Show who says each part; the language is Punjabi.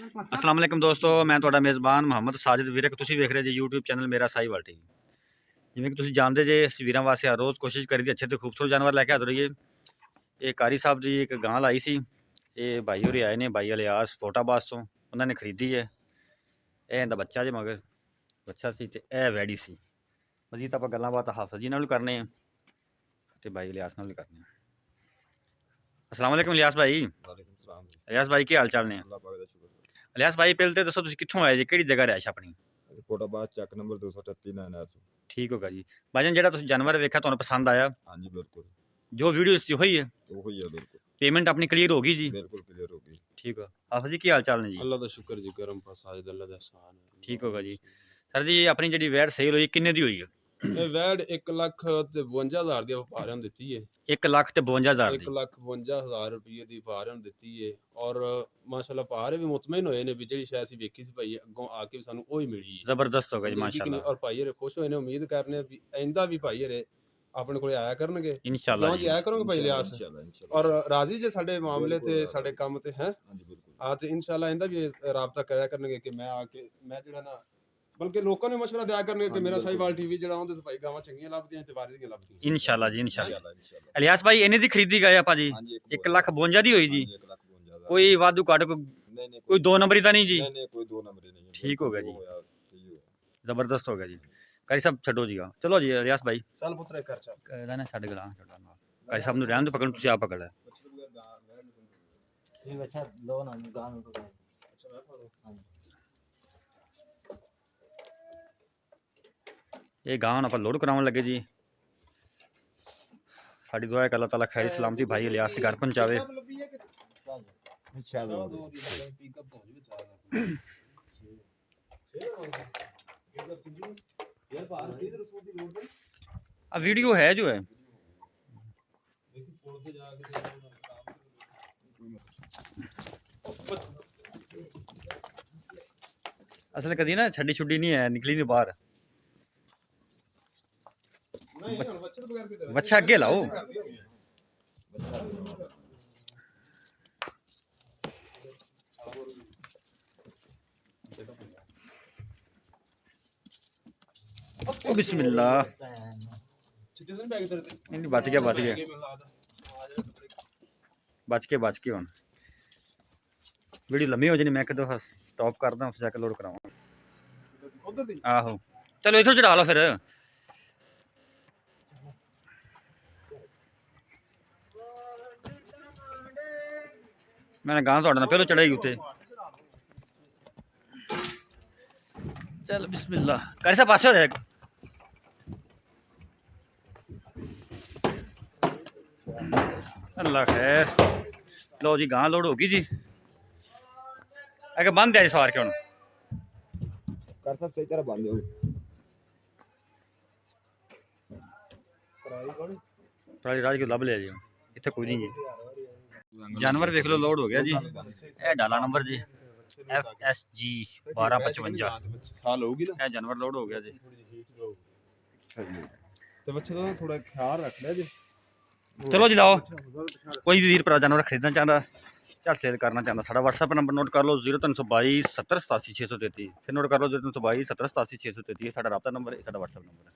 Speaker 1: अस्सलाम वालेकुम दोस्तों, मैं ਤੁਹਾਡਾ ਮੇਜ਼ਬਾਨ ਮੁਹੰਮਦ ਸਾजिद ਵੀਰਕ। ਤੁਸੀਂ ਵੇਖ ਰਹੇ ਜੀ YouTube ਚੈਨਲ ਮੇਰਾ ਸਾਹੀਵਾਲ ਟੀਵੀ। ਜਿਵੇਂ ਕਿ ਤੁਸੀਂ ਜਾਣਦੇ ਜੇ ਤਸਵੀਰਾਂ ਵਾਸਤੇ ਹਰ ਰੋਜ਼ ਕੋਸ਼ਿਸ਼ ਕਰੀਦੀ ਅੱਛੇ ਤੇ ਖੂਬਸੂਰਤ ਜਾਨਵਰ ਲੈ ਕੇ ਹਾਜ਼ਰ ਹੋਈਏ। ਇਹ ਕਾਰੀ ਸਾਹਿਬ ਦੀ ਇੱਕ ਗਾਂ ਲਾਈ ਸੀ, ਇਹ ਭਾਈ ਹੋਰੀ ਆਏ ਨੇ, ਭਾਈ ਅਲਿਆਸ ਫੋਟਾਬਾਸ ਤੋਂ, ਉਹਨਾਂ ਨੇ ਖਰੀਦੀ ਹੈ। ਇਹ ਇਹਦਾ ਬੱਚਾ ਜੇ ਮਗਰ ਬੱਚਾ ਸੀ ਤੇ ਇਹ ਵੈੜੀ ਸੀ। ਮਜ਼ੀਦ ਆਪਾਂ ਗੱਲਾਂ ਬਾਤਾਂ ਹਾਫਿਜ਼ ਜੀ ਨਾਲ ਵੀ ਕਰਨੇ ਆ ਤੇ ਭਾਈ ਅਲਿਆਸ ਨਾਲ ਵੀ ਕਰਨੇ ਆ। अस्सलाम वालेकुम अलियास भाई। अलियास भाई की हाल चाल ने? अलियास भाई पहले तो दसो तुसीं कित्थों आए जी, किहड़ी जगह रहाइश अपनी?
Speaker 2: कोटाबाद चक नंबर 238 नैनार चो।
Speaker 1: ठीक होगा जी। भाईजान जेड़ा तुसीं जानवर वेखा तुहानूं पसंद आया?
Speaker 2: हाँ जी बिल्कुल,
Speaker 1: जो वीडियो सी होई है
Speaker 2: वही है बिल्कुल।
Speaker 1: पेमेंट अपनी क्लियर होगी जी?
Speaker 2: बिल्कुल क्लियर होगी।
Speaker 1: ठीक है। हाफिज जी की हाल चाल ने जी?
Speaker 3: अल्लाह दा शुक्र जी, करम साजिद अल्लाह दा एहसान है।
Speaker 1: ठीक होगा जी। सर जी अपनी जेड़ी वैट सेल होई किन्ने दी होई है?
Speaker 3: ਇਹ ਵੈੜ 1,52,000 ਦੀ ਵਪਾਰਿਆਂ ਨੂੰ ਦਿੱਤੀ ਹੈ।
Speaker 1: 1,52,000 ਦੀ?
Speaker 3: 1,52,000 ਰੁਪਏ ਦੀ ਵਪਾਰਿਆਂ ਨੂੰ ਦਿੱਤੀ ਹੈ। ਔਰ ਮਾਸ਼ਾਅੱਲਾ ਵਪਾਰੇ ਵੀ ਮੁਤਮਈਨ ਹੋਏ ਨੇ ਵੀ ਜਿਹੜੀ ਸ਼ਾਇਦ ਅਸੀਂ ਵੇਖੀ ਸੀ ਭਾਈ ਅੱਗੋਂ ਆ ਕੇ ਸਾਨੂੰ ਉਹੀ ਮਿਲੀ ਹੈ।
Speaker 1: ਜ਼ਬਰਦਸਤ ਹੋਗਾ ਜੀ ਮਾਸ਼ਾਅੱਲਾ।
Speaker 3: ਔਰ ਭਾਈ ਹਰੇ ਖੁਸ਼ ਹੋਏ ਨੇ, ਉਮੀਦ ਕਰਨੇ ਵੀ ਆਇੰਦਾ ਵੀ ਭਾਈ ਹਰੇ ਆਪਣੇ ਕੋਲੇ ਆਇਆ ਕਰਨਗੇ
Speaker 1: इंशाल्लाह
Speaker 3: ਜੀ। ਆਇਆ ਕਰੋਗੇ ਭਾਈ ਲਿਆਸ
Speaker 2: इंशाल्लाह
Speaker 3: ਔਰ ਰਾਜ਼ੀ ਜੇ ਸਾਡੇ ਮਾਮਲੇ ਤੇ ਸਾਡੇ ਕੰਮ ਤੇ ਹੈ।
Speaker 2: हाँ जी बिल्कुल।
Speaker 3: ਆ ਤੇ ਇਨਸ਼ਾਅੱਲਾ ਆਇੰਦਾ ਵੀ ਰਾਬਤਾ ਕਰਿਆ ਕਰਨਗੇ ਕਿ ਮੈਂ ਆ ਕੇ ਮੈਂ ਜਿਹੜਾ ਨਾ ਬਲਕਿ ਲੋਕਾਂ ਨੂੰ ਮਸ਼ਵਰਾ ਦਿਆ ਕਰਨਗੇ ਕਿ ਮੇਰਾ ਸਾਹੀਵਾਲ ਟੀਵੀ ਜਿਹੜਾ ਉਹਦੇ ਤੇ ਭਾਈ ਗਾਵਾਂ ਚੰਗੀਆਂ ਲੱਭਦੀਆਂ ਤੇ ਵਾਰੀ ਦੀਆਂ ਲੱਭਦੀਆਂ।
Speaker 1: इंशाल्लाह जी इंशाल्लाह। अलियास भाई इन्हें दी खरीदी गए आपा जी?
Speaker 2: हाँ जी
Speaker 1: 1,52,000 दी होई जी?
Speaker 2: 1,52,000।
Speaker 1: कोई वादू काट
Speaker 2: नहीं
Speaker 1: कोई दो नंबरी तो नहीं जी?
Speaker 2: नहीं कोई दो नंबर नहीं है।
Speaker 1: ठीक हो गया जी।
Speaker 2: सही हो गया।
Speaker 1: ਜ਼ਬਰਦਸਤ ਹੋ ਗਿਆ ਜੀ। ਕਾਰੀ ਸਾਹਿਬ ਛੱਡੋ ਜੀ, ਚਲੋ ਜੀ ਅਲਿਆਸ ਭਾਈ
Speaker 3: ਚੱਲ ਪੁੱਤਰੇ ਕਰ ਚੱਲ
Speaker 1: ਕਹਿੰਦਾ ਨਾ ਛੱਡ ਗਲਾ ਛੱਡਾਂ ਨਾਲ। ਕਾਰੀ ਸਾਹਿਬ ਨੂੰ ਰਹਿਣ ਦੇ, ਪਕੜ ਤੁਸੀਂ ਆਪ ਪਕੜ ਲੈ।
Speaker 4: ਇਹ ਬੱਚਾ ਲੋ ਨਾ ਗਾਂ ਨੂੰ ਪਕੜ।
Speaker 1: ਇਹ ਗਾਂ ਹੁਣ ਆਪਾਂ ਲੋਡ ਕਰਾਉਣ ਲੱਗੇ ਜੀ। ਸਾਡੀ ਦੁਆ ਹੈ ਕਿ ਅੱਲਾਹ ਤਾਲਾ ਖੈਰ ਸਲਾਮਤੀ ਭਾਈ ਅਲਿਆਸ ਦੇ ਘਰ ਪਹੁੰਚਾਵੇ।
Speaker 2: इंशाल्लाह।
Speaker 1: ਆ ਵੀਡੀਓ ਹੈ ਜੋ ਹੈ ਅਸਲ ਕਦੀ ਨਾ ਛੱਡੀ ਛੁੱਡੀ ਨਹੀਂ ਹੈ, ਨਿਕਲੀ ਨਹੀਂ ਬਾਹਰ। ਬੱਚਾ ਅੱਗੇ ਲਾਓ। ओ बिस्मिल्लाह। नहीं बच गया बच गया बच के हुन वीडियो लम्बी हो जानी। मैं एक दफा स्टॉप करदा उस जाके लोड करावां। आहो चलो इथों चढ़ा लो फिर। मैंने गां तुहाडे नाल पहलों चढ़ाई उत्ते। चल बिस्मिल्लाह। कर सा पासे हो जाए। अल्लाह खैर। लो जी गां लोड होगी जी। अगर बंद है सवार के हुन
Speaker 2: कर सब सही तरह बंद हो।
Speaker 1: ट्राली राज के लब लिया जी, इत्थे कोई नहीं जी। जानवर देख लो लोड हो गया जी। ए डाला नंबर जी FSG 1255
Speaker 3: ਸਾਲ ਹੋਊਗੀ ਨਾ।
Speaker 1: ਇਹ ਜਾਨਵਰ ਲੋਡ ਹੋ ਗਿਆ ਜੀ।
Speaker 3: ਤੇ ਬੱਚੇ ਦਾ ਥੋੜਾ ਖਿਆਲ ਰੱਖ ਲਿਆ ਜੀ।
Speaker 1: ਚਲੋ ਜੀ ਲਾਓ। ਕੋਈ ਵੀ ਵੀਰ ਭਰਾ ਜਾਨਵਰ ਖਰੀਦਣਾ ਚਾਹੁੰਦਾ ਜਾਂ ਸੇਲ ਕਰਨਾ ਚਾਹੁੰਦਾ, ਸਾਡਾ WhatsApp ਨੰਬਰ ਨੋਟ ਕਰ ਲਓ 0322 70 87 633। ਫਿਰ ਨੋਟ ਕਰ ਲਓ 0322 70 87 633। ਸਾਡਾ ਰਾਬਤਾ ਨੰਬਰ ਹੈ, ਸਾਡਾ WhatsApp ਨੰਬਰ ਹੈ।